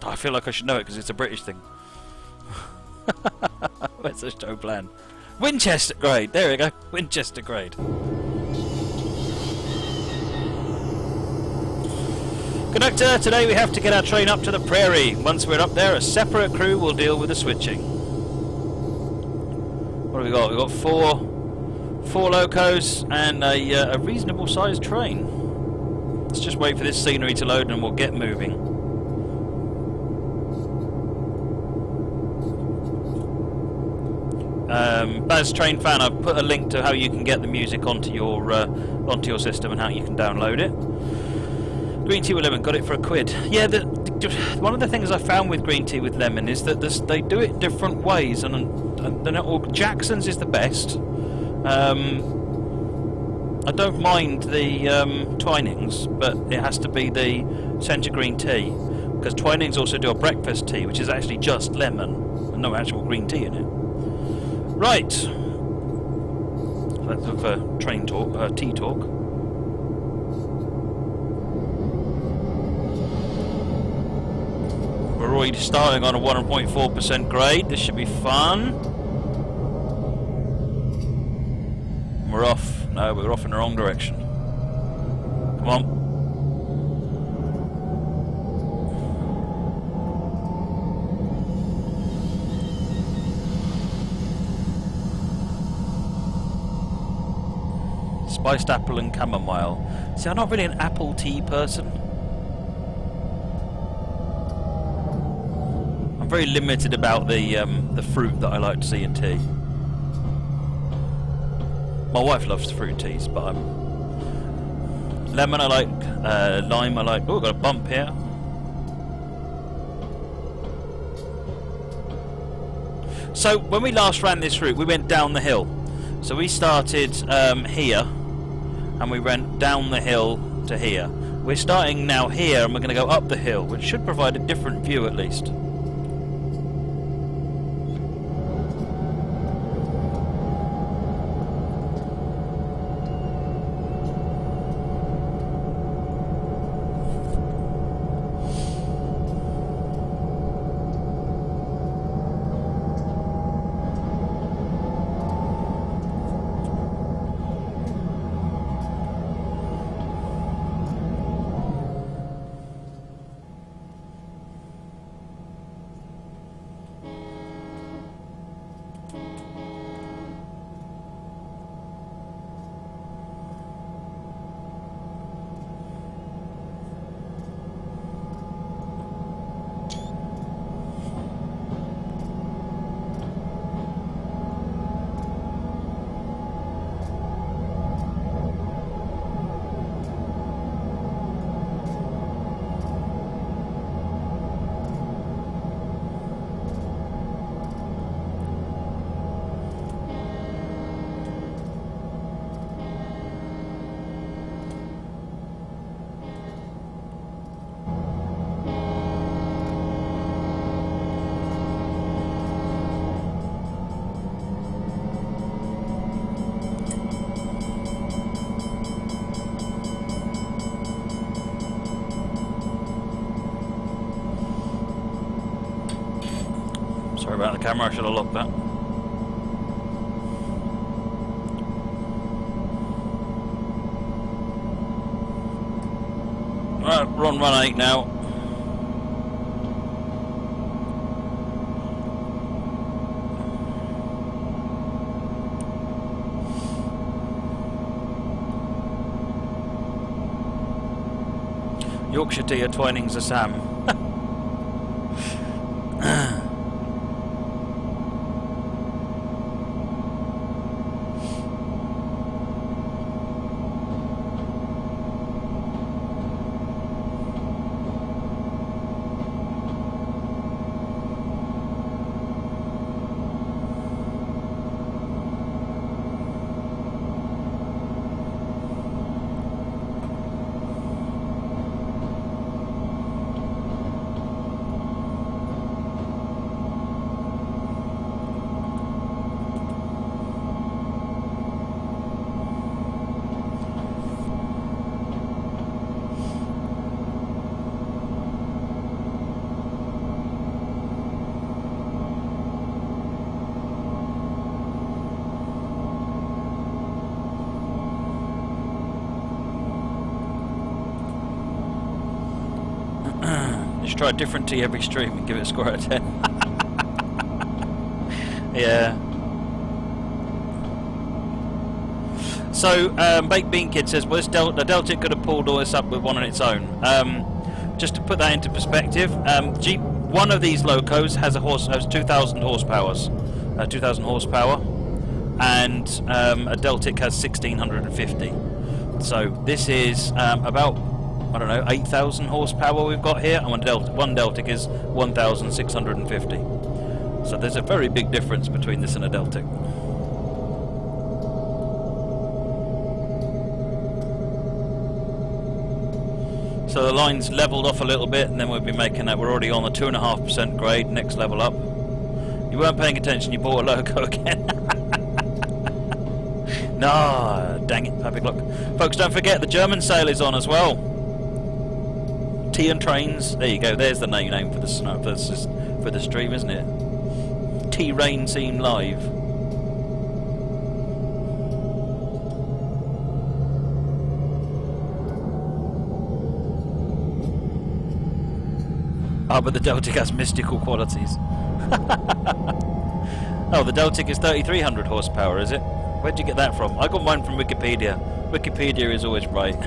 I feel like I should know it because it's a British thing. Where's the show plan? Winchester grade. There we go. Winchester grade. Conductor, today we have to get our train up to the Prairie. Once we're up there, a separate crew will deal with the switching. What have we got? We've got four locos and a reasonable sized train. Let's just wait for this scenery to load and we'll get moving. Baz Train Fan, I've put a link to how you can get the music onto your system and how you can download it. Green tea with lemon, got it for £1. Yeah, one of the things I found with green tea with lemon is that they do it different ways, and they're not all. Jackson's is the best. I don't mind the Twinings, but it has to be the centre green tea, because Twinings also do a breakfast tea, which is actually just lemon and no actual green tea in it. Right. Let's look for train talk, tea talk. We're already starting on a 1.4% grade. This should be fun. We're off. No, we're off in the wrong direction. Come on. Spiced apple and chamomile. See, I'm not really an apple tea person. I'm very limited about the fruit that I like to see in tea. My wife loves fruit teas, but lemon I like, lime I like. Oh, got a bump here. So when we last ran this route, we went down the hill. So we started here, and we went down the hill to here. We're starting now here, and we're going to go up the hill, which should provide a different view at least. Sorry about the camera, I should have locked that. Right, we're on run 8 now. Yorkshire tea or Twinings or Sam. Just try a different tea every stream and give it a score out of 10. Yeah. So, Baked Bean Kid says, well, the Deltic could have pulled all this up with one on its own. Just to put that into perspective, one of these locos has 2,000 horsepower, and a Deltic has 1,650. So this is about, I don't know, 8,000 horsepower we've got here, and one Deltic is 1,650. So there's a very big difference between this and a Deltic. So the line's leveled off a little bit, and then we'll be making that. We're already on the 2.5% grade, next level up. You weren't paying attention, you bought a loco again. No, dang it, big luck. Folks, don't forget the German sale is on as well. Tea and Trains, there you go, there's the name for the stream, isn't it? Tea Rain Scene Live. Ah, but the Deltic has mystical qualities. Oh, the Deltic is 3,300 horsepower, is it? Where'd you get that from? I got mine from Wikipedia. Wikipedia is always right.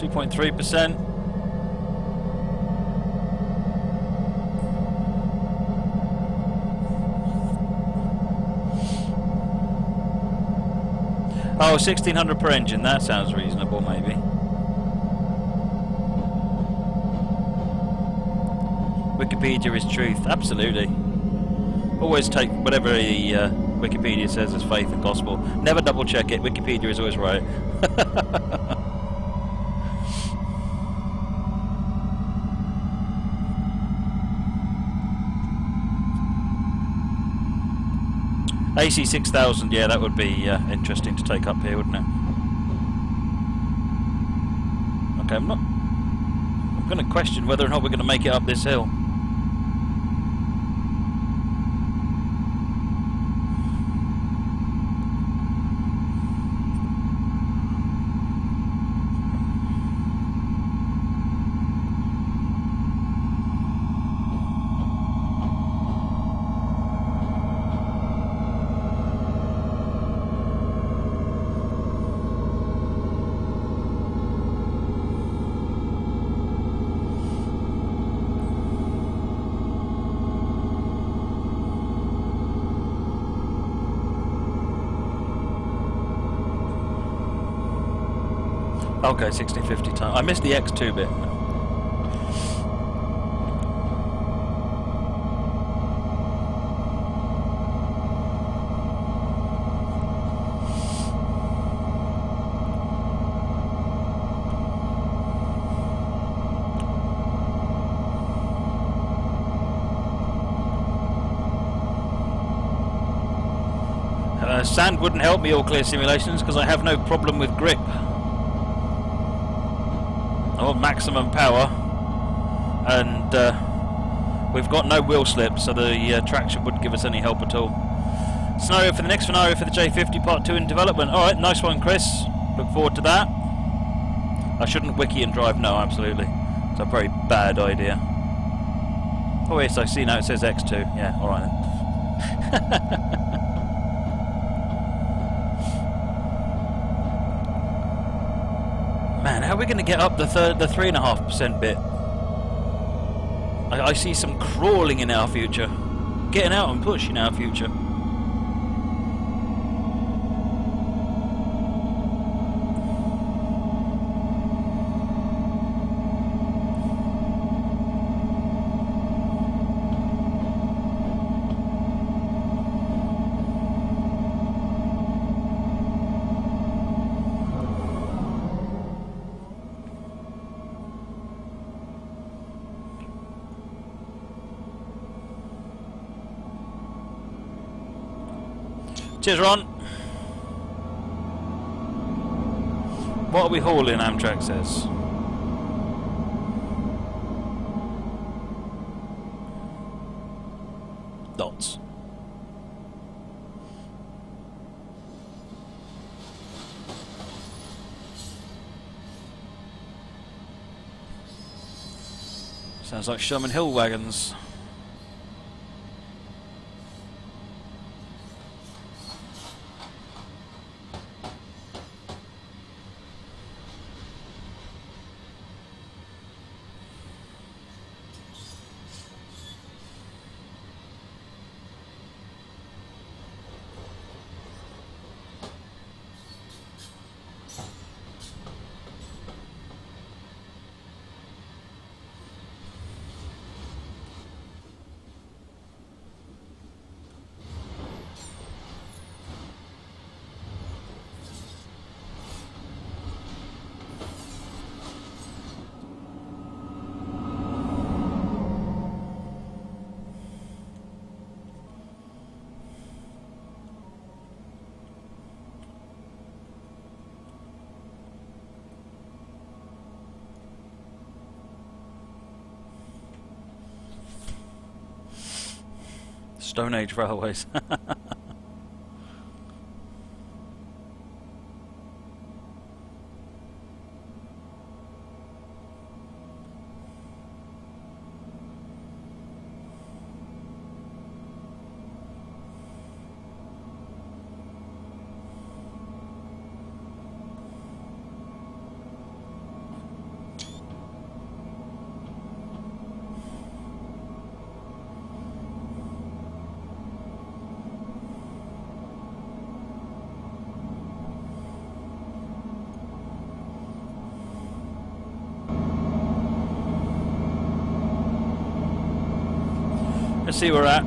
.3%. Oh, 1,600 per engine. That sounds reasonable, maybe. Wikipedia is truth. Absolutely. Always take whatever Wikipedia says as faith and gospel. Never double check it. Wikipedia is always right. AC 6000, yeah, that would be interesting to take up here, wouldn't it? Okay, I'm going to question whether or not we're going to make it up this hill. Okay, 1650 time. I missed the X2 bit. Sand wouldn't help me all clear simulations because I have no problem with grip. I want maximum power, and we've got no wheel slip, so the traction wouldn't give us any help at all. Scenario for the next scenario for the J50 Part 2 in development. Alright, nice one, Chris. Look forward to that. I shouldn't wiki and drive, no, absolutely. It's a very bad idea. Oh yes, I see now it says X2. Yeah, alright then. Man, how are we going to get up the 3.5% bit? I see some crawling in our future. Getting out and push in our future. Cheers, Ron. What are we hauling, Amtrak says? dots. Sounds like Sherman Hill wagons. Stone Age railways. Let's see where we're at.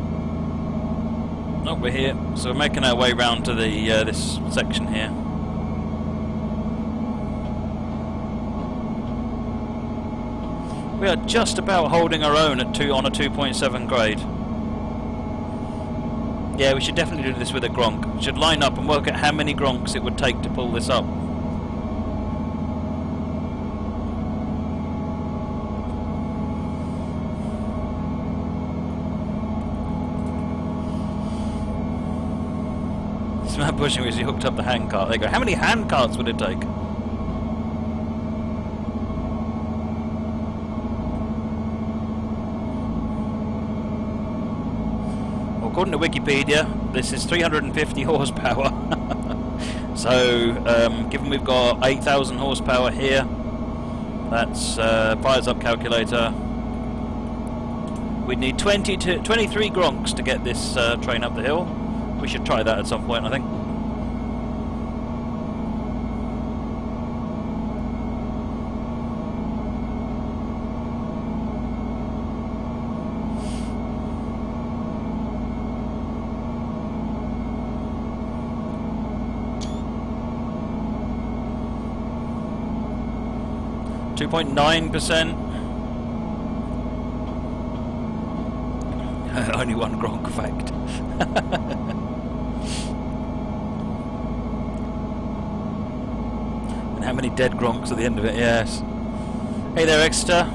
Oh, we're here. So we're making our way round to the this section here. We are just about holding our own at on a 2.7 grade. Yeah, we should definitely do this with a Gronk. We should line up and work out how many Gronks it would take to pull this up. It's not pushing because he hooked up the handcart. There you go. How many handcarts would it take? Well, according to Wikipedia, this is 350 horsepower. So, given we've got 8,000 horsepower here, that's fires up calculator. We'd need 23 Gronks to get this train up the hill. We should try that at some point, I think. .9%. Only one Gronk effect. And how many dead Gronks at the end of it? Yes. Hey there, Exeter.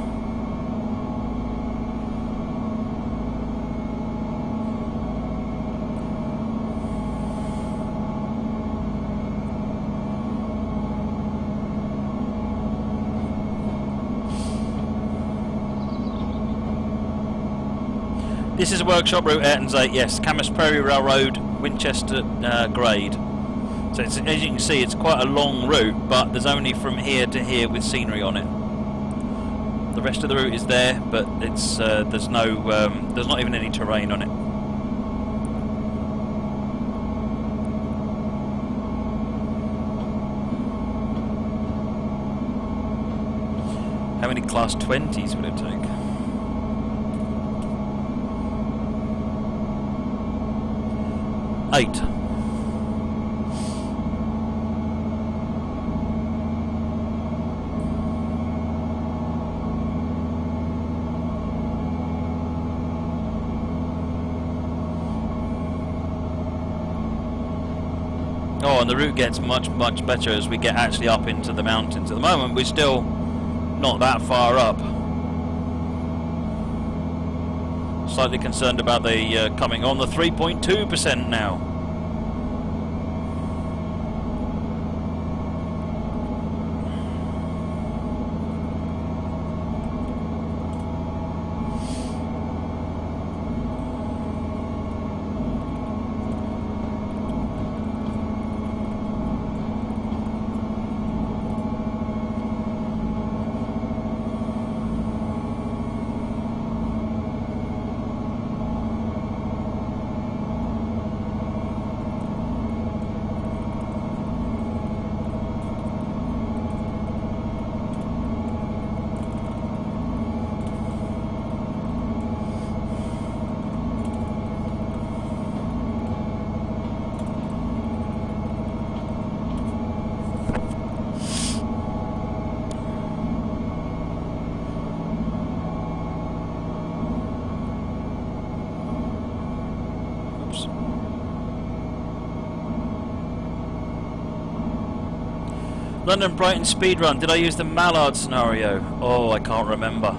This is a workshop route, Ayrton's 8, yes. Camas Prairie Railroad, Winchester grade. So it's, as you can see, it's quite a long route, but there's only from here to here with scenery on it. The rest of the route is there, but it's there's not even any terrain on it. How many class 20s would it take? Eight. Oh, and the route gets much better as we get actually up into the mountains. At the moment, we're still not that far up. Slightly concerned about the coming on the 3.2% now. London Brighton speed run. Did I use the Mallard scenario? Oh, I can't remember.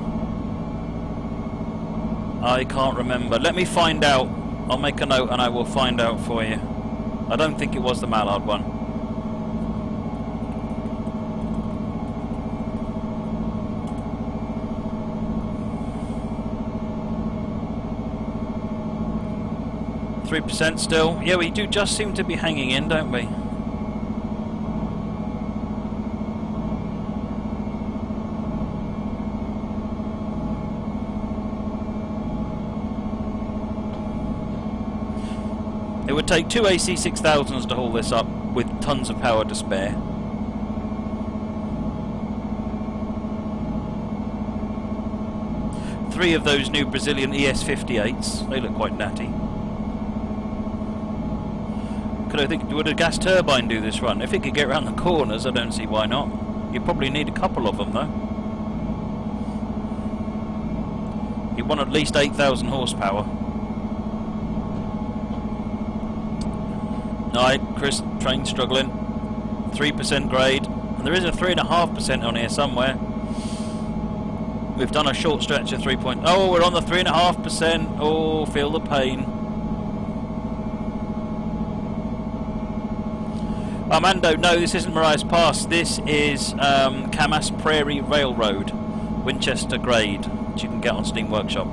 I can't remember. Let me find out. I'll make a note and I will find out for you. I don't think it was the Mallard one. %3 still. Yeah, we do just seem to be hanging in, don't we? It would take 2 AC6000s to haul this up with tons of power to spare. Three of those new Brazilian ES58s. They look quite natty. Would a gas turbine do this run? If it could get around the corners, I don't see why not. You probably need a couple of them though. You want at least 8,000 horsepower. Alright, Chris, train struggling. 3% grade. And there is a 3.5% on here somewhere. We've done a short stretch of 3. Oh, we're on the 3.5%. Oh, feel the pain. Armando, no, this isn't Marias Pass. This is Camas Prairie Railroad, Winchester grade, which you can get on Steam Workshop.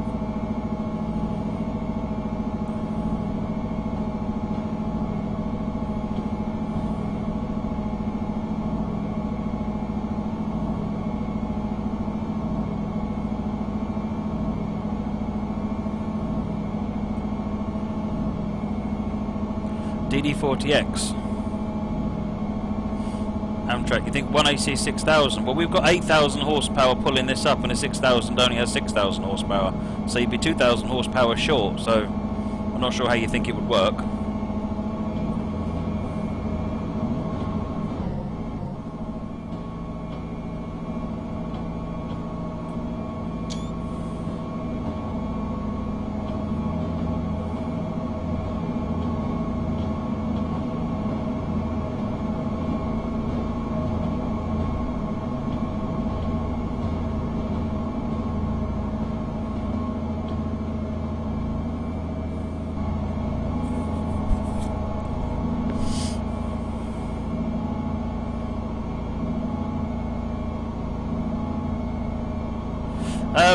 DD40X. Amtrak, you think 1 AC 6000? Well, we've got 8,000 horsepower pulling this up, and a 6000 only has 6,000 horsepower. So you'd be 2,000 horsepower short, so I'm not sure how you think it would work.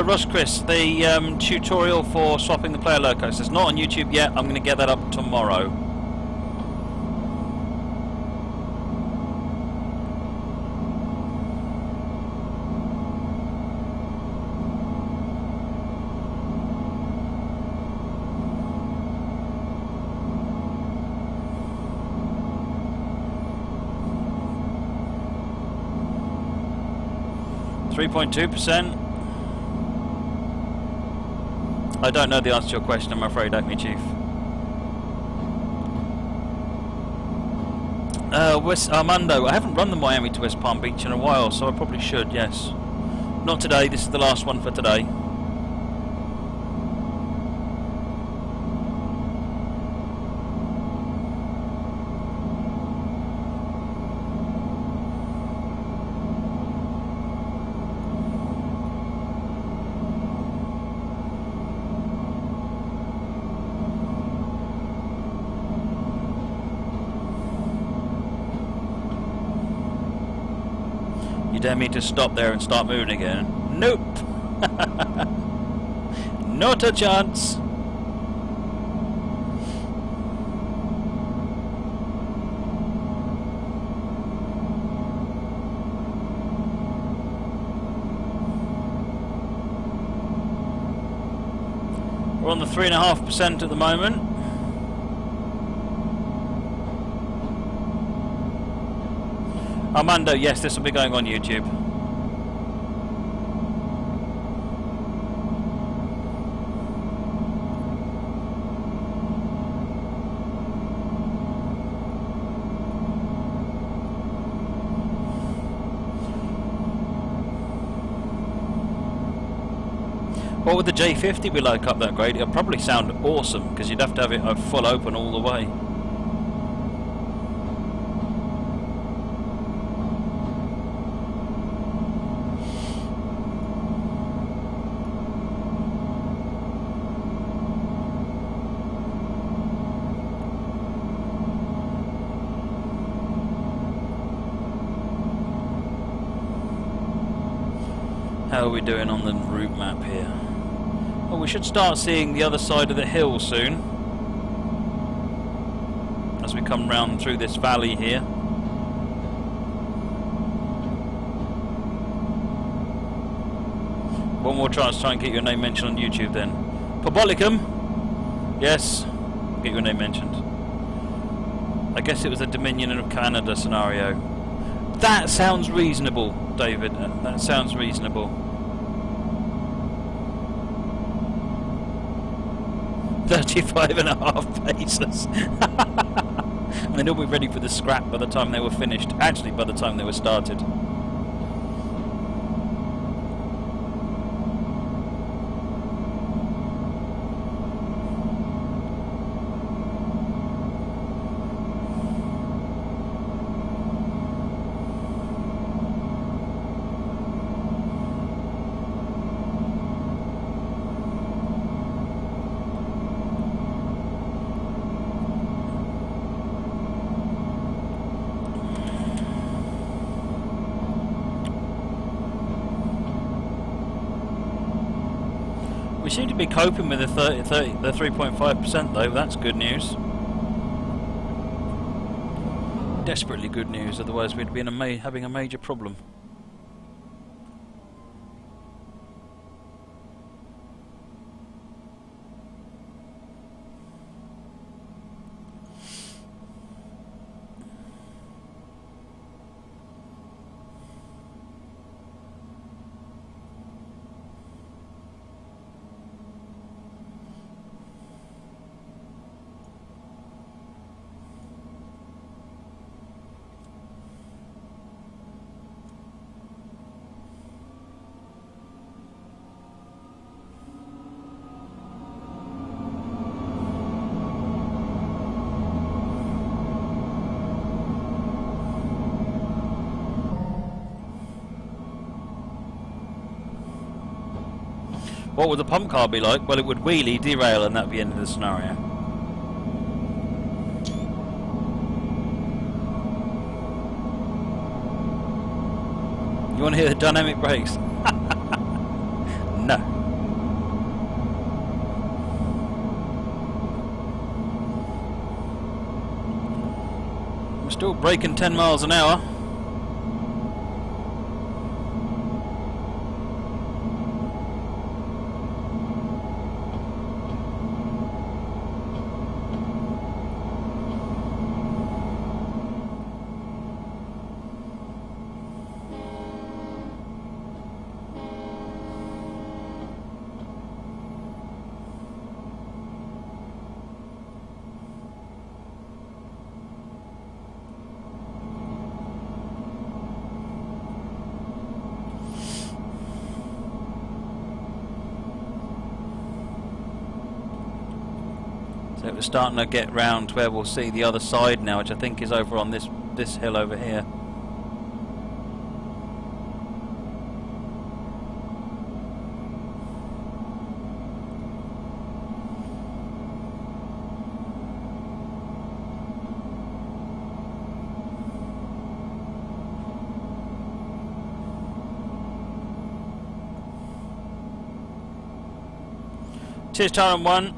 Russ Chris, the tutorial for swapping the player locos is not on YouTube yet. I'm going to get that up tomorrow. .2%. I don't know the answer to your question, I'm afraid, Acme Chief. West Armando, I haven't run the Miami to West Palm Beach in a while, so I probably should, yes. Not today, this is the last one for today. You dare me to stop there and start moving again? Nope! Not a chance! We're on the 3.5% at the moment. Armando, yes, this will be going on YouTube. What would the J50 be like up that grade? It'll probably sound awesome because you'd have to have it full open all the way. How are we doing on the route map here? Well, we should start seeing the other side of the hill soon as we come round through this valley here. One more chance to try and get your name mentioned on YouTube then. Pobolicum! Yes, get your name mentioned. I guess it was a Dominion of Canada scenario. That sounds reasonable, David. That sounds reasonable. 35.5 paces. And they'd all be ready for the scrap by the time they were finished. Actually, by the time they were started. We seem to be coping with the 3.5% though. That's good news. Desperately good news. Otherwise, we'd be having a major problem. What would the pump car be like? Well, it would wheelie, derail, and that'd be the end of the scenario. You want to hear the dynamic brakes? No. We're still braking 10 miles an hour. So we're starting to get round to where we'll see the other side now, which I think is over on this hill over here. Cheers, Tyrant 1.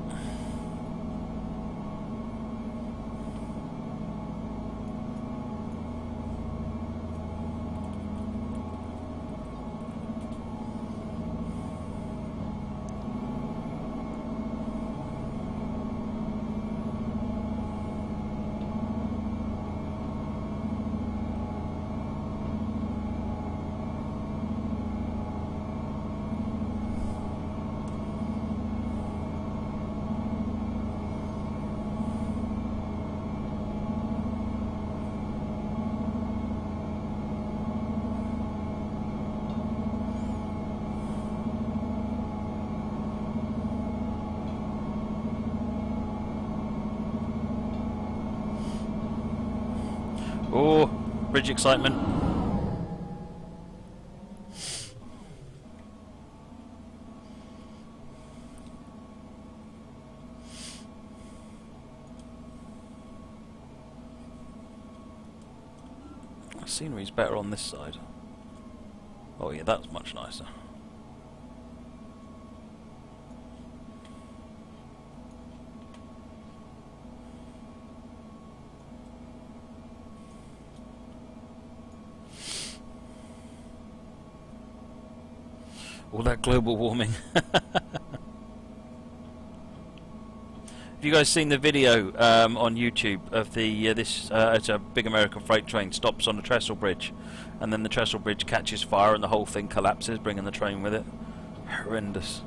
Oh, bridge excitement. The scenery's better on this side. Oh yeah, that's much nicer. All that global warming. Have you guys seen the video on YouTube of the it's a big American freight train stops on the Trestle bridge, and then the Trestle bridge catches fire and the whole thing collapses, bringing the train with it? Horrendous.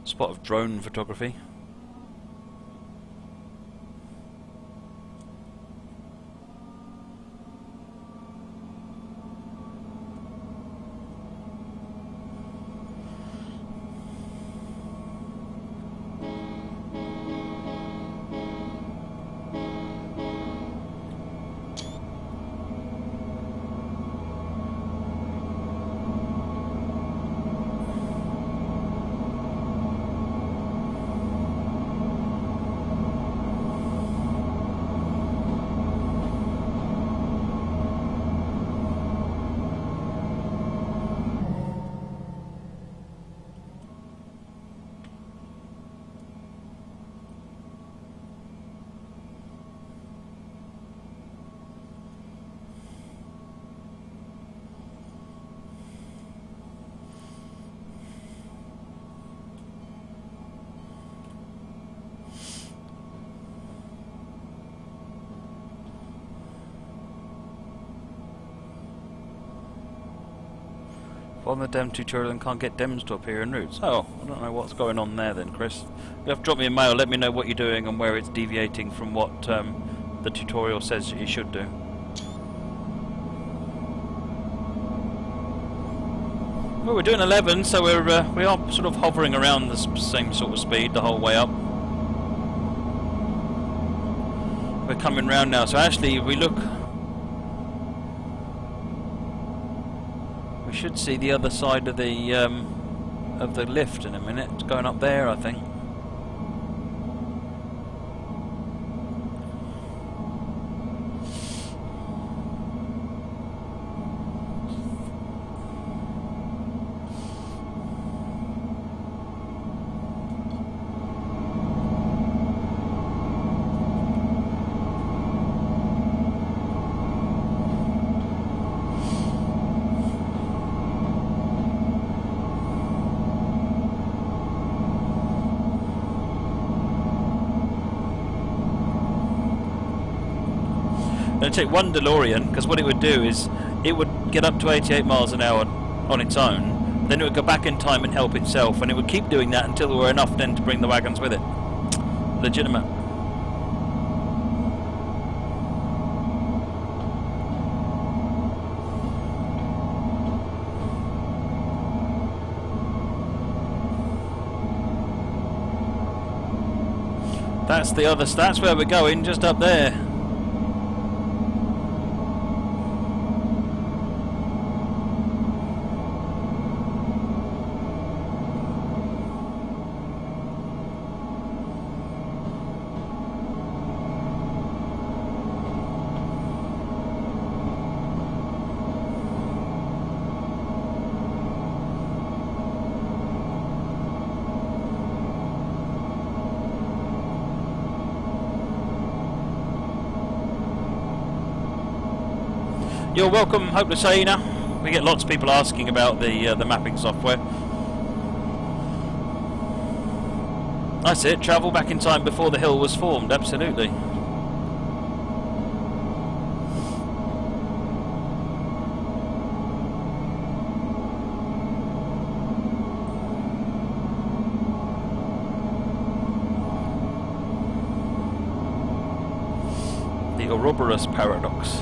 Spot of drone photography. On the dem tutorial and can't get dems to appear in routes. Oh, I don't know what's going on there then, Chris. You have to drop me a mail, let me know what you're doing and where it's deviating from what the tutorial says you should do. Well, we're doing 11, so we are sort of hovering around the same sort of speed the whole way up. We're coming round now, so actually if we look, we should see the other side of the lift in a minute. It's going up there, I think. Going to take one DeLorean, because what it would do is it would get up to 88 miles an hour on its own, then it would go back in time and help itself, and it would keep doing that until there were enough then to bring the wagons with it. Legitimate. That's the other. That's where we're going, just up there. You're welcome, Hopeless Hyena. We get lots of people asking about the mapping software. That's it, travel back in time before the hill was formed, absolutely. The Ouroboros paradox.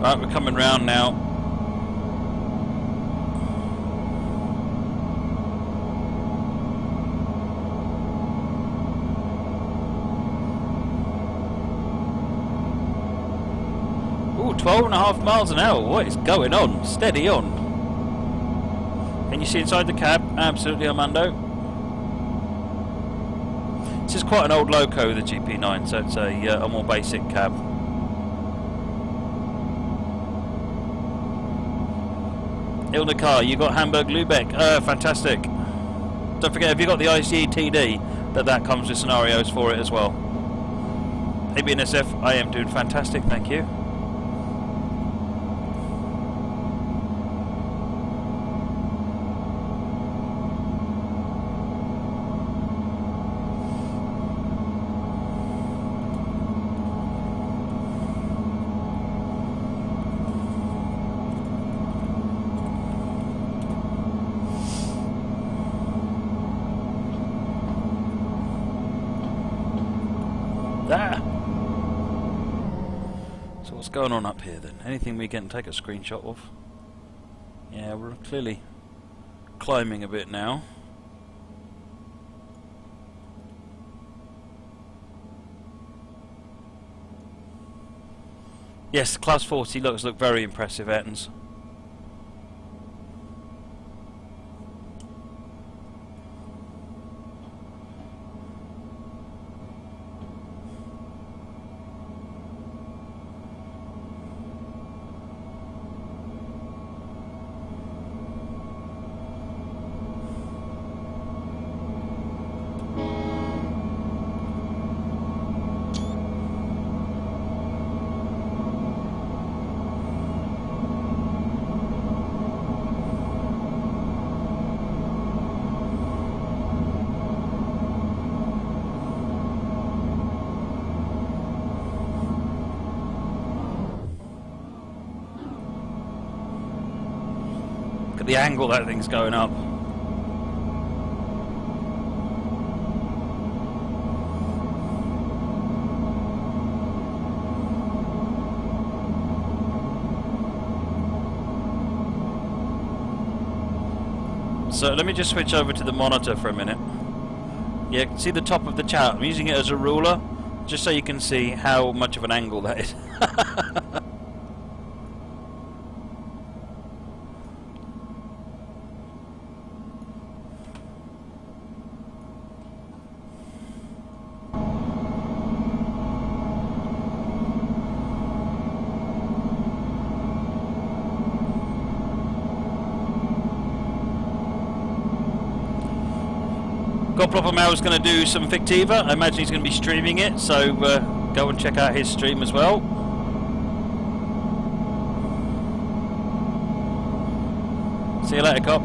Right, we're coming round now. Ooh, 12.5 miles an hour. What is going on? Steady on. Can you see inside the cab? Absolutely, Armando. This is quite an old loco, the GP9, so it's a more basic cab. Ildekar, you got Hamburg Lübeck. Fantastic. Don't forget, have you got the ICE TD? That comes with scenarios for it as well. Hey BNSF, I am doing fantastic, thank you. So what's going on up here then? Anything we can take a screenshot of? Yeah, we're clearly climbing a bit now. Yes, class 40 look very impressive, Ettons. Look at the angle that thing's going up. So let me just switch over to the monitor for a minute. Yeah, see the top of the chart? I'm using it as a ruler, just so you can see how much of an angle that is. Got Proper Mal's going to do some Fictiva. I imagine he's going to be streaming it, so go and check out his stream as well. See you later, Cop.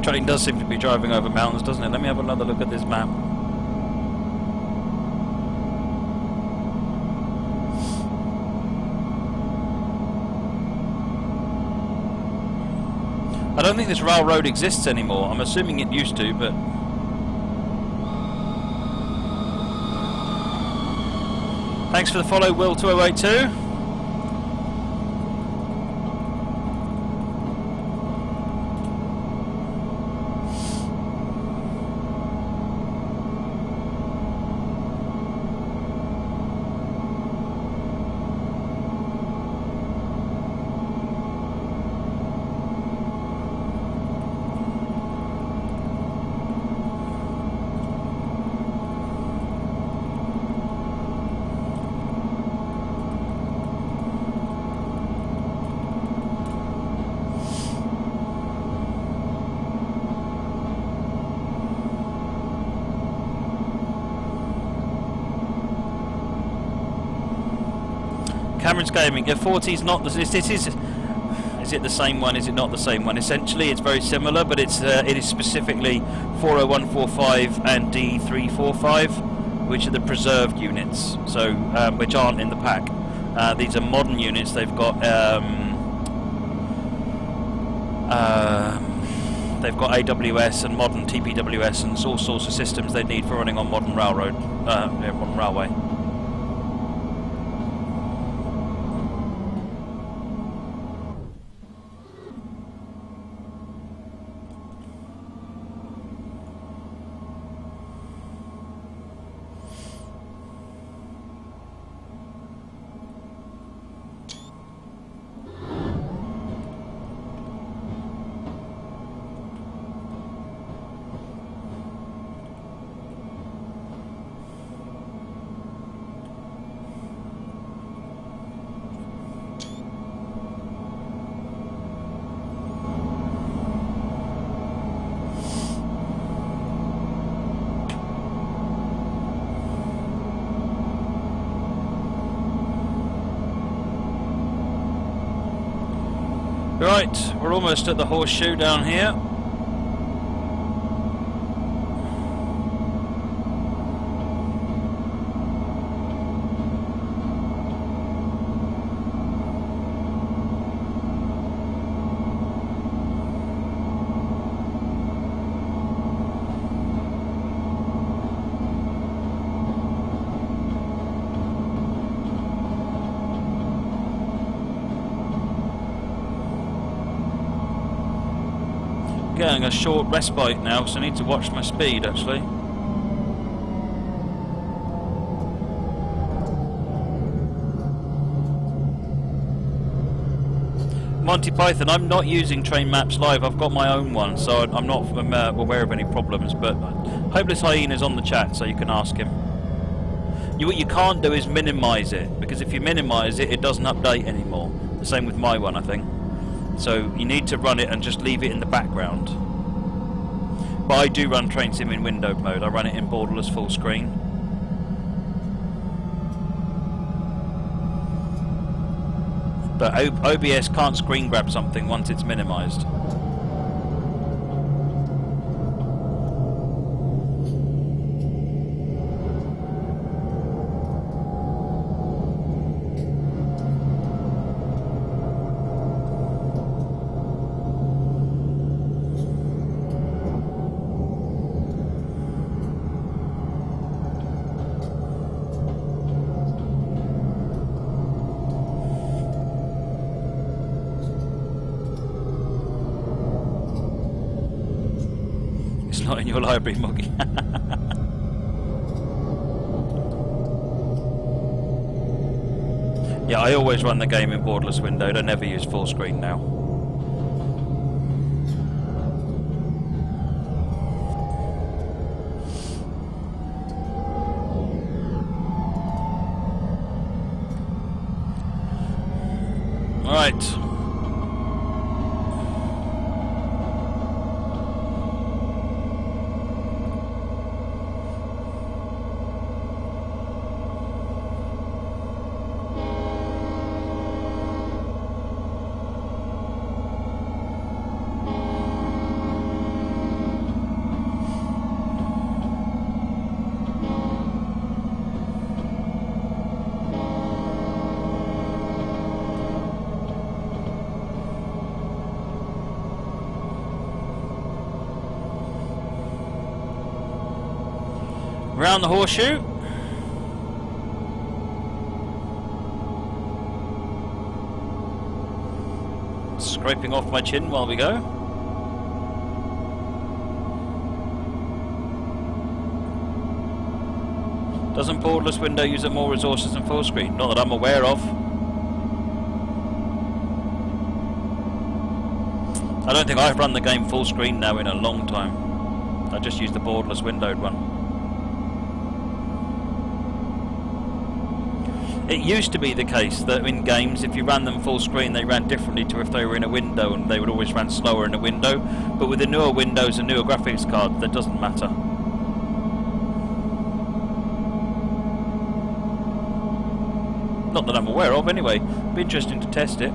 Train does seem to be driving over mountains, doesn't it? Let me have another look at this map. I don't think this railroad exists anymore. I'm assuming it used to, but... Thanks for the follow, Will 2082. Cameron's Gaming, yeah, 40's not the... Is it the same one? Is it not the same one? Essentially, it's very similar, but it is specifically 40145 and D345, which are the preserved units, so which aren't in the pack. These are modern units. They've got AWS and modern TPWS and all sorts of systems they need for running on modern railroad, modern railway. Right, we're almost at the horseshoe down here. Getting a short respite now, so I need to watch my speed actually. Monty Python, I'm not using Train Maps Live, I've got my own one, so I'm not aware of any problems, but Hopeless Hyena's on the chat, so you can ask him. What you can't do is minimise it, because if you minimise it, it doesn't update anymore. The same with my one, I think. So you need to run it and just leave it in the background. But I do run Train Sim in windowed mode. I run it in borderless full screen. But OBS can't screen grab something once it's minimised. not in your library, Moggy. Yeah, I always run the game in borderless windowed. I never use full screen now. All right. Round the horseshoe. Scraping off my chin while we go. Doesn't borderless window use up more resources than full screen? Not that I'm aware of. I don't think I've run the game full screen now in a long time. I just use the borderless windowed one. It used to be the case that in games, if you ran them full screen, they ran differently to if they were in a window, and they would always run slower in a window. But with the newer windows and newer graphics cards, that doesn't matter. Not that I'm aware of, anyway. It'd be interesting to test it.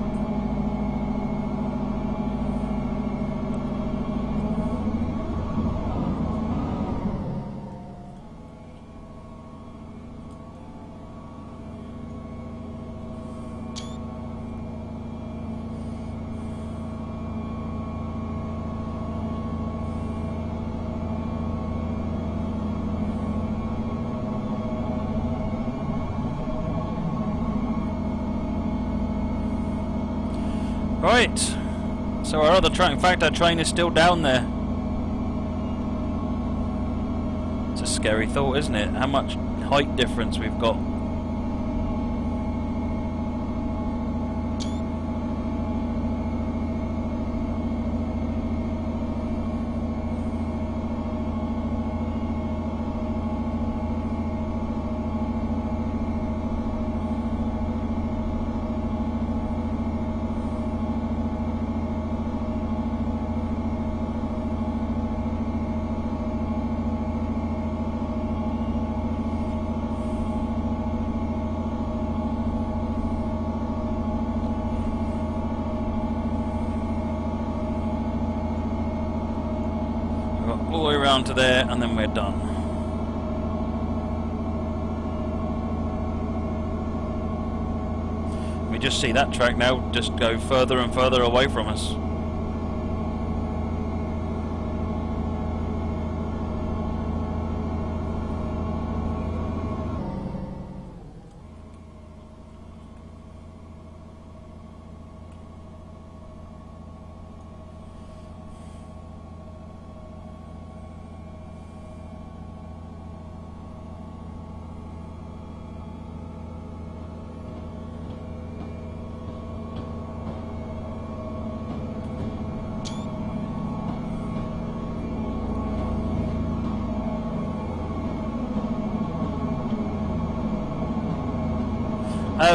Right, so our other train, in fact our train is still down there. It's a scary thought, isn't it? How much height difference we've got. All the way around to there, and then we're done. We just see that track now just go further and further away from us.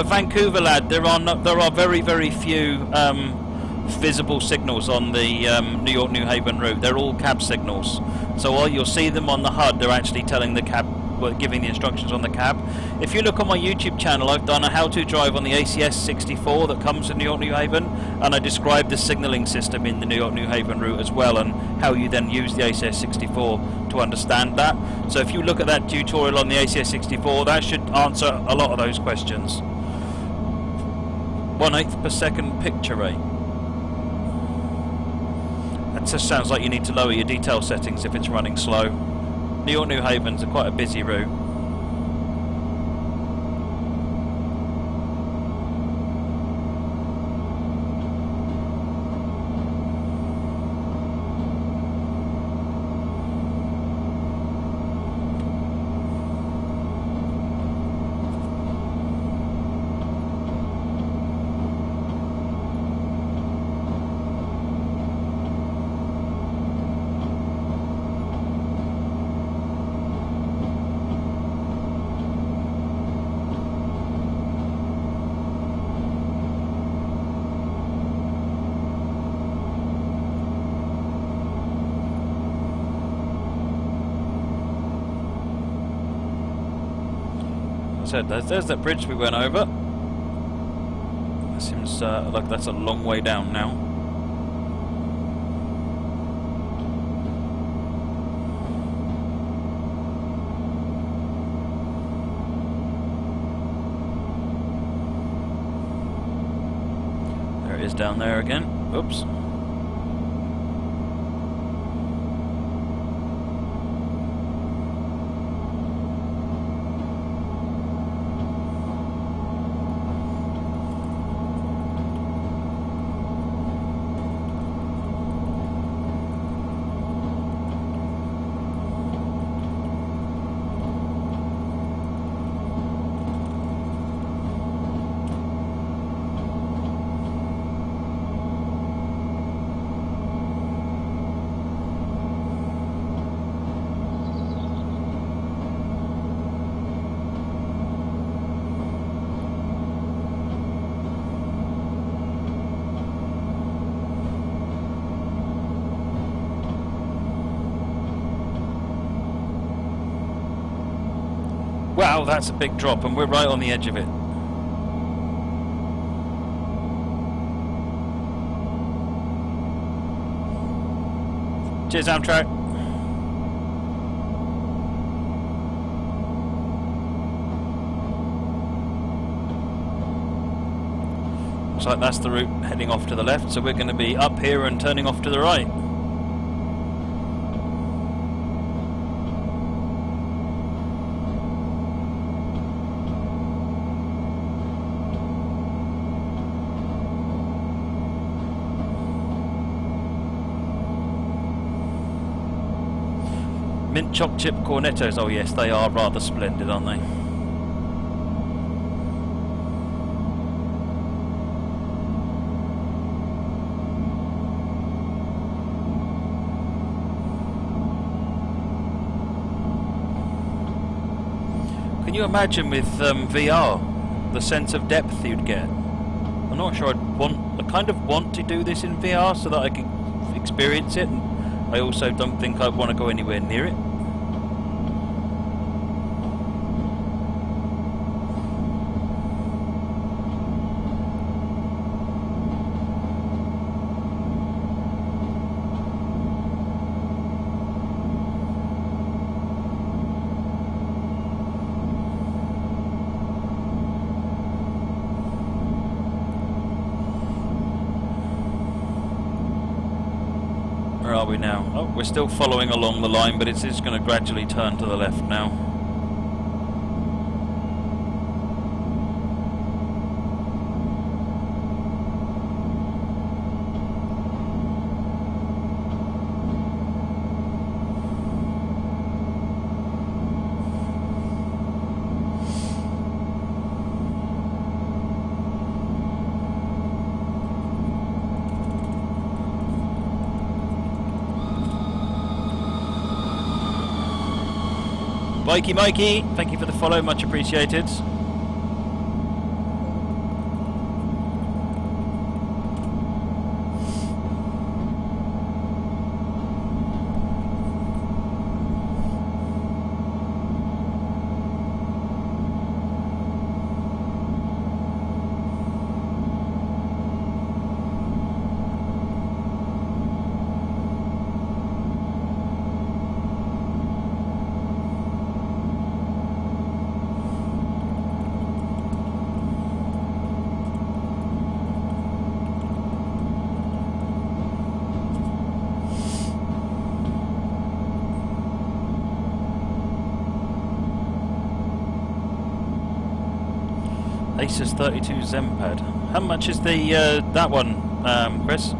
Vancouver lad, there are very few visible signals on the New York New Haven route. They're all cab signals. So while you'll see them on the HUD, they're actually telling the cab, giving the instructions on the cab. If you look on my YouTube channel, I've done a how-to drive on the ACS 64 that comes to New York New Haven, and I describe the signalling system in the New York New Haven route as well, and how you then use the ACS 64 to understand that. So if you look at that tutorial on the ACS 64, that should answer a lot of those questions. 1/8 per second picture rate. That just sounds like you need to lower your detail settings if it's running slow. New York New Haven's quite a busy route. said, there's that bridge we went over. Seems like that's a long way down now. There it is down there again. Oops. Wow, that's a big drop, and we're right on the edge of it. Cheers, Amtrak. Looks like that's the route heading off to the left, so we're going to be up here and turning off to the right. Mint choc chip cornettos, oh yes, they are rather splendid, aren't they? Can you imagine with VR, the sense of depth you'd get? I'm not sure I kind of want to do this in VR so that I can experience it, and I also don't think I'd want to go anywhere near it. Where are we now? Oh, we're still following along the line, but it's going to gradually turn to the left now. Mikey, thank you for the follow, much appreciated. Asus 32 Zempad. How much is the that one, Chris?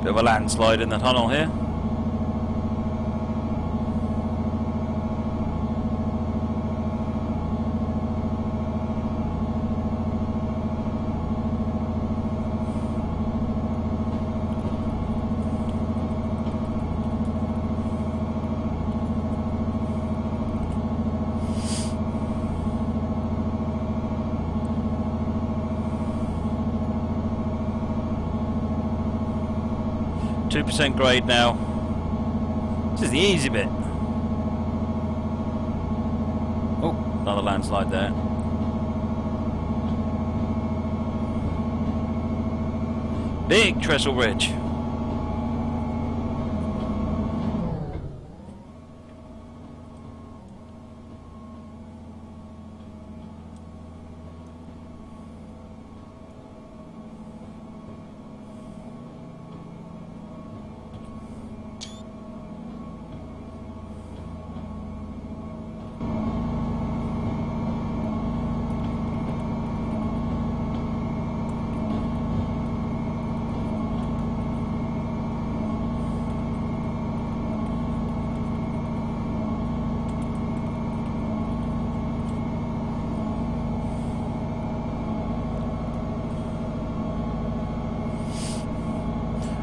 Bit of a landslide in the tunnel here. % grade now. This is the easy bit. Oh, another landslide there. Big Trestle Ridge.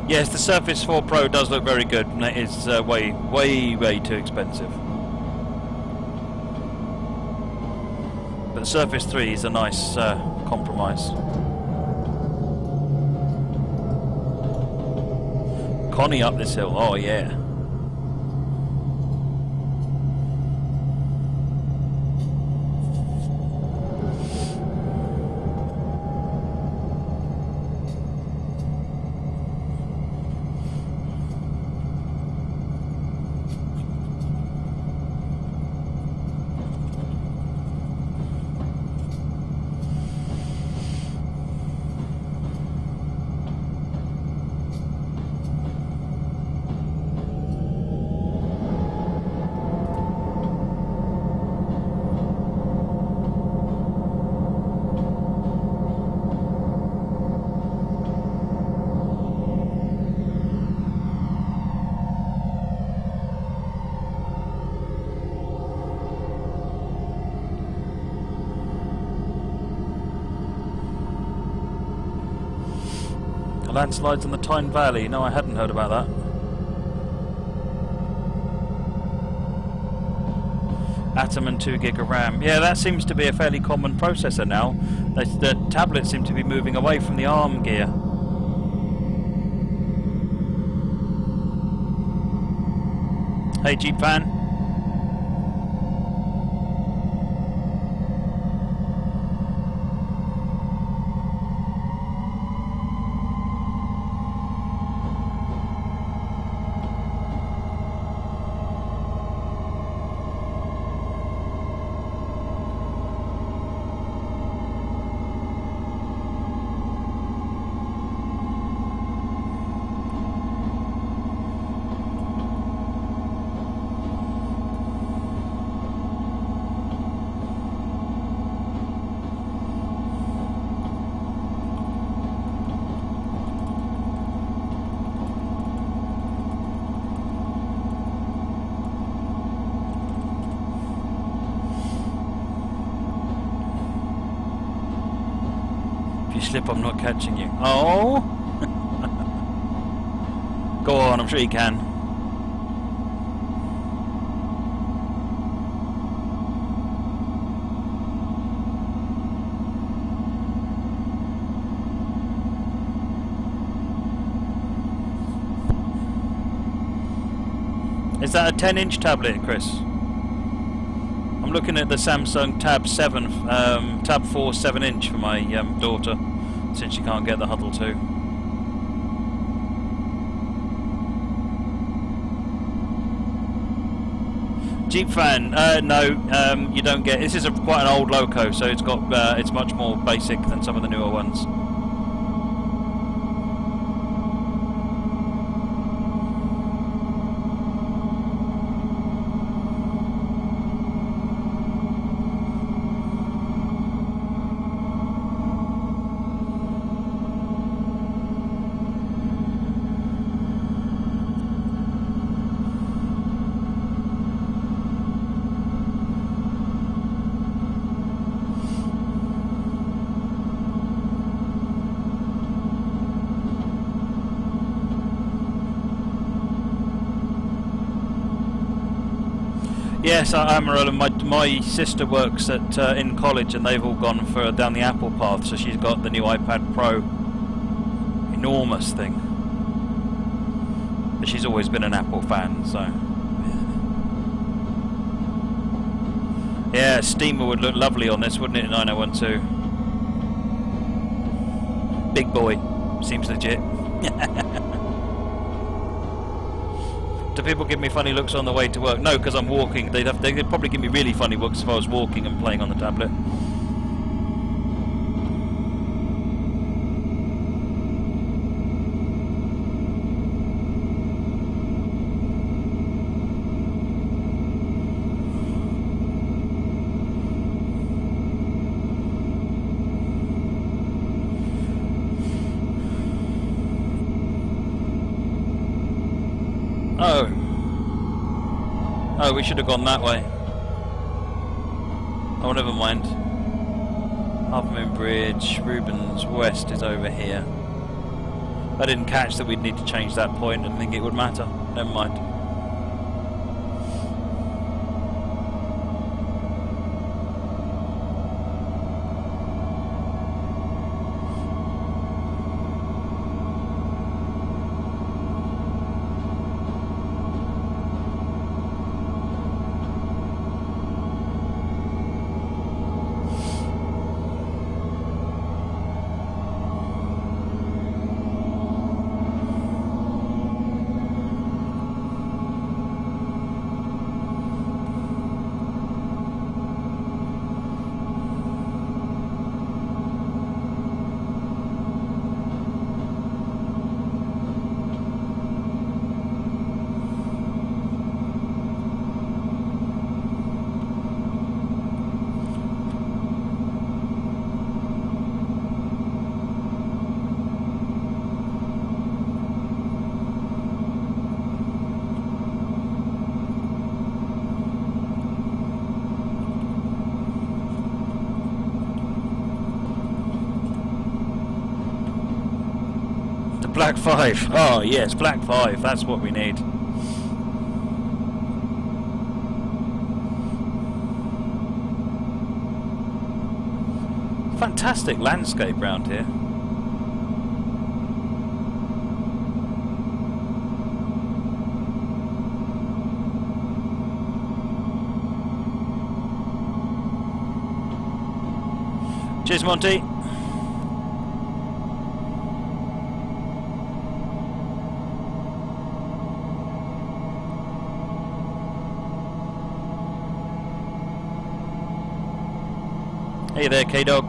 Yes, the Surface 4 Pro does look very good, and it is way too expensive. But the Surface 3 is a nice compromise. Connie up this hill, oh yeah. Landslides in the Tyne Valley. No, I hadn't heard about that. Atom and 2 gig of RAM. Yeah, that seems to be a fairly common processor now. The tablets seem to be moving away from the ARM gear. Hey, Jeep fan. You slip, I'm not catching you. Oh! Go on, I'm sure you can. Is that a 10-inch tablet, Chris? I'm looking at the Samsung Tab 7, Tab 4 7-inch for my daughter, since she can't get the Huddle 2. Jeep fan, no, you don't get. This is quite an old loco, so it's got it's much more basic than some of the newer ones. Yes, Amarillo. My sister works at in college, and they've all gone for down the Apple path. So she's got the new iPad Pro, enormous thing. But she's always been an Apple fan, so yeah, Steamer would look lovely on this, wouldn't it? 9012. Big boy, seems legit. Do people give me funny looks on the way to work? No, because I'm walking. They'd probably give me really funny looks if I was walking and playing on the tablet. Oh, we should have gone that way. Oh, never mind. Half Moon Bridge, Rubens West is over here. I didn't catch that we'd need to change that point and think it would matter. Never mind. Black 5. Oh yes, Black 5. That's what we need. Fantastic landscape round here. Cheers, Monty. Hey there, K-Dog.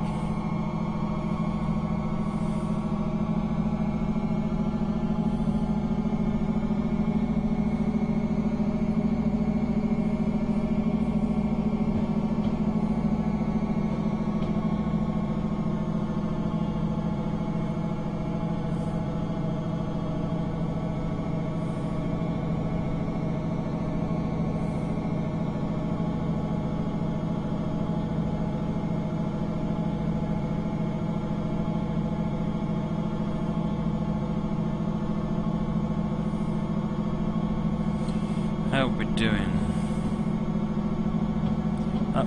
How are we doing?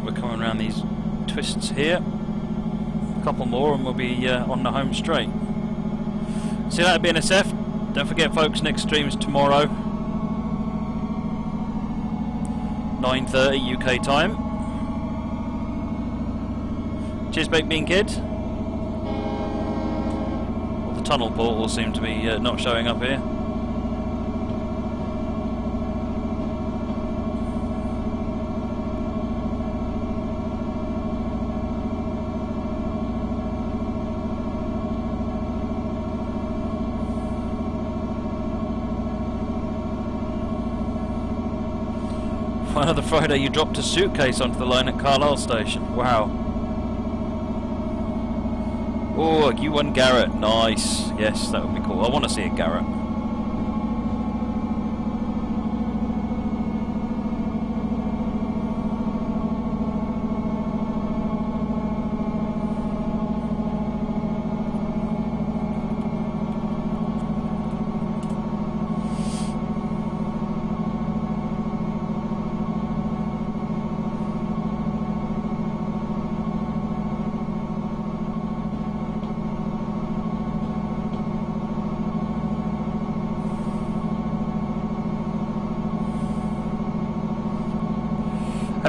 We're coming around these twists here. A couple more and we'll be on the home straight. See you later, BNSF. Don't forget, folks, next stream's tomorrow, 9:30 UK time. Cheers, Baked Bean Kid. Well, the tunnel portals seem to be not showing up here. Another Friday, you dropped a suitcase onto the line at Carlisle Station. Wow. Oh, you won Garrett. Nice. Yes, that would be cool. I want to see a Garrett.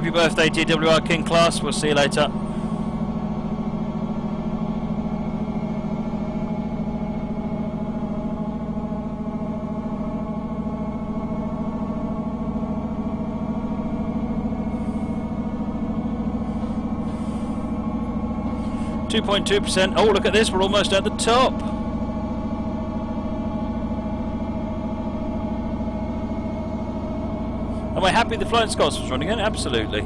Happy birthday, GWR King class. We'll see you later. %. Oh, look at this. We're almost at the top. Am I happy the Flying Scots was running it? Absolutely.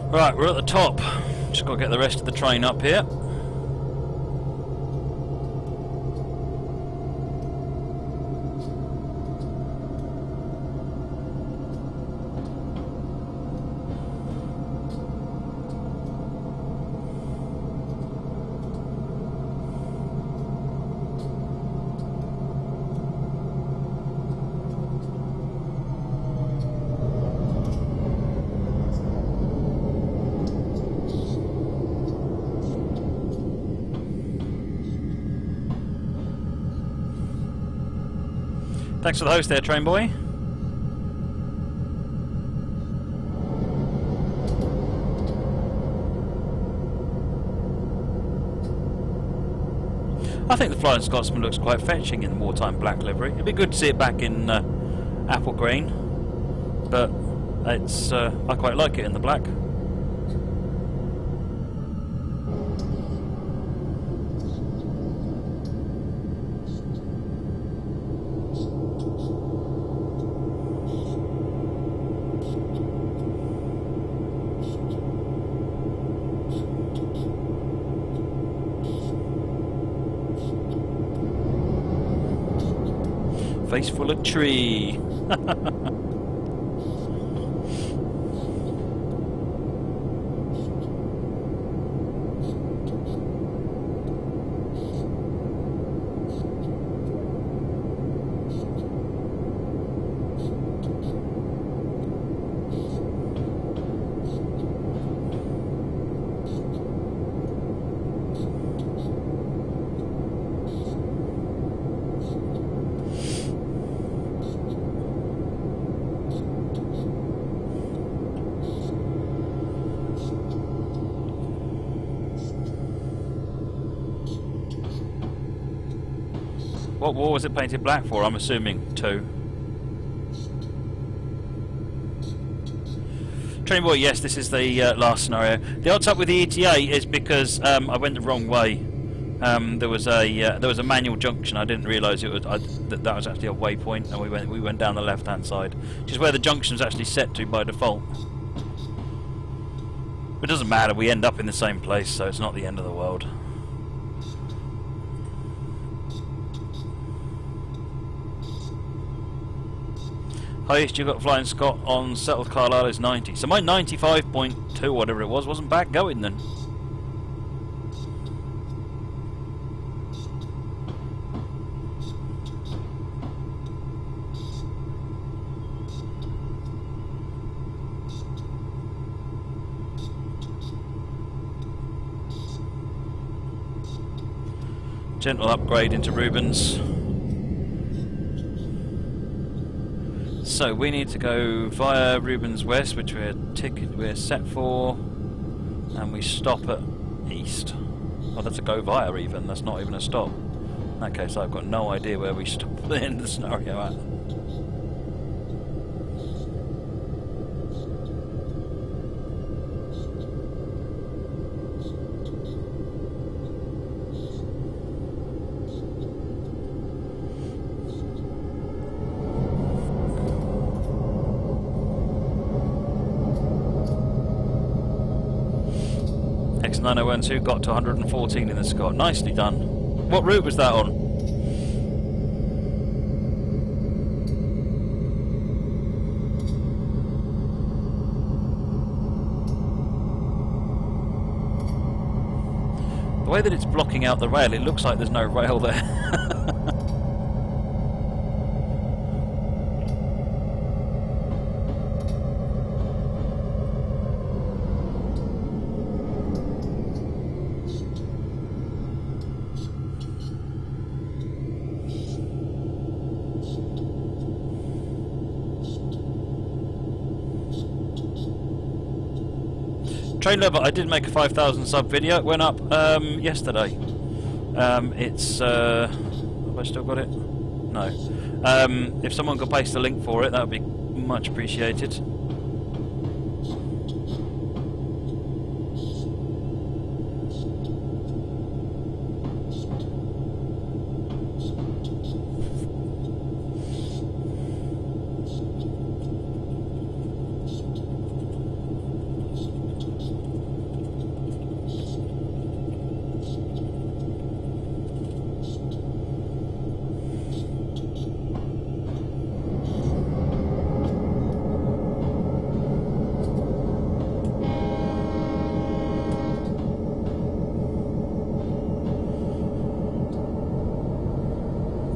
Right, we're at the top. Just got to get the rest of the train up here. Thanks for the host there, train boy. I think the Flying Scotsman looks quite fetching in the wartime black livery. It'd be good to see it back in apple green, but it's I quite like it in the black. Face full of tree. What war was it painted black for? I'm assuming 2. Train boy, yes, this is the last scenario. The odds up with the ETA is because I went the wrong way. There was a manual junction. I didn't realise it was that was actually a waypoint, and we went down the left-hand side, which is where the junction is actually set to by default. But it doesn't matter. We end up in the same place, so it's not the end of the world. Highest you got Flying Scot on Settled Carlisle is 90. So my 95.2, whatever it was, wasn't back going then. Gentle upgrade into Rubens. So we need to go via Rubens West, which we're set for, and we stop at East. Oh, that's a go via even. That's not even a stop. In that case, I've got no idea where we stop at the end of the scenario at. X9012 got to 114 in the Scott. Nicely done. What route was that on? The way that it's blocking out the rail, it looks like there's no rail there. Train Lover, I did make a 5,000 sub video. It went up yesterday. It's have I still got it? No. If someone could paste a link for it, that would be much appreciated.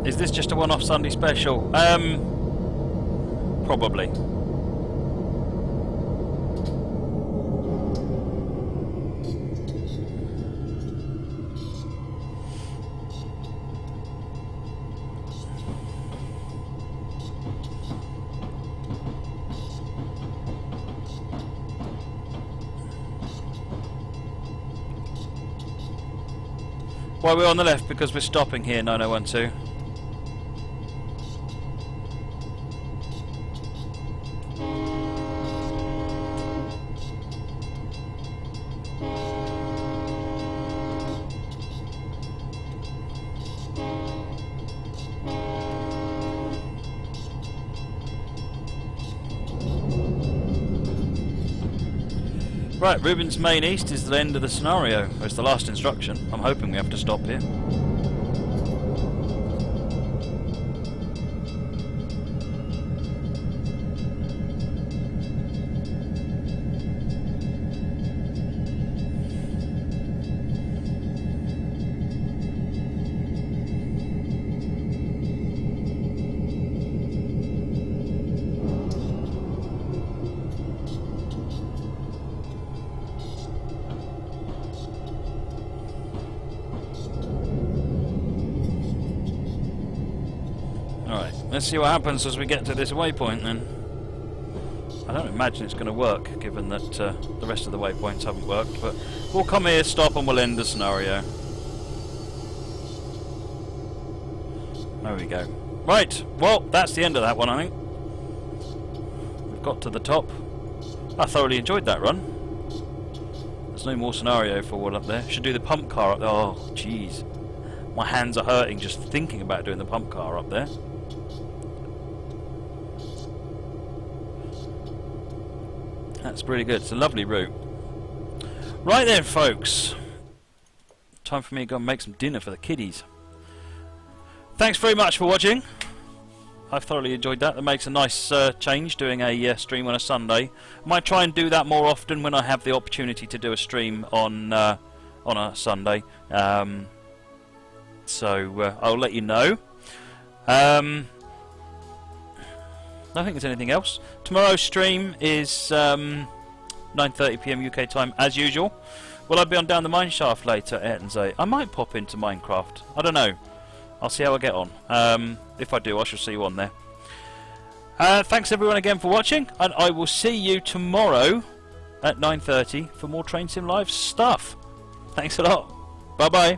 Is this just a one-off Sunday special? Probably. Why we're on the left? Because we're stopping here, 9012. Right, Ruben's main east is the end of the scenario. It's the last instruction. I'm hoping we have to stop here. Alright, let's see what happens as we get to this waypoint then. I don't imagine it's going to work, given that the rest of the waypoints haven't worked, but we'll come here, stop, and we'll end the scenario. There we go. Right, well, that's the end of that one, I think. We've got to the top. I thoroughly enjoyed that run. There's no more scenario forward up there. Should do the pump car up there. Oh, jeez. My hands are hurting just thinking about doing the pump car up there. That's pretty good. It's a lovely route. Right then, folks. Time for me to go and make some dinner for the kiddies. Thanks very much for watching. I've thoroughly enjoyed that. That makes a nice change, doing a stream on a Sunday. I might try and do that more often when I have the opportunity to do a stream on a Sunday. So I'll let you know. I don't think there's anything else. Tomorrow's stream is 9:30 PM UK time, as usual. Will I be on Down the Mine Shaft later, Ayrton's? I might pop into Minecraft. I don't know. I'll see how I get on. If I do, I shall see you on there. Thanks everyone again for watching, and I will see you tomorrow at 9:30 for more Train Sim Live stuff. Thanks a lot. Bye bye.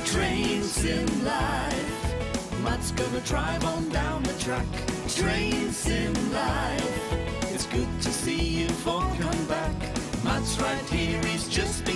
Train Sim Live. Matt's gonna drive on down the track. Train Sim Live. It's good to see you've all come back. Matt's right here, he's just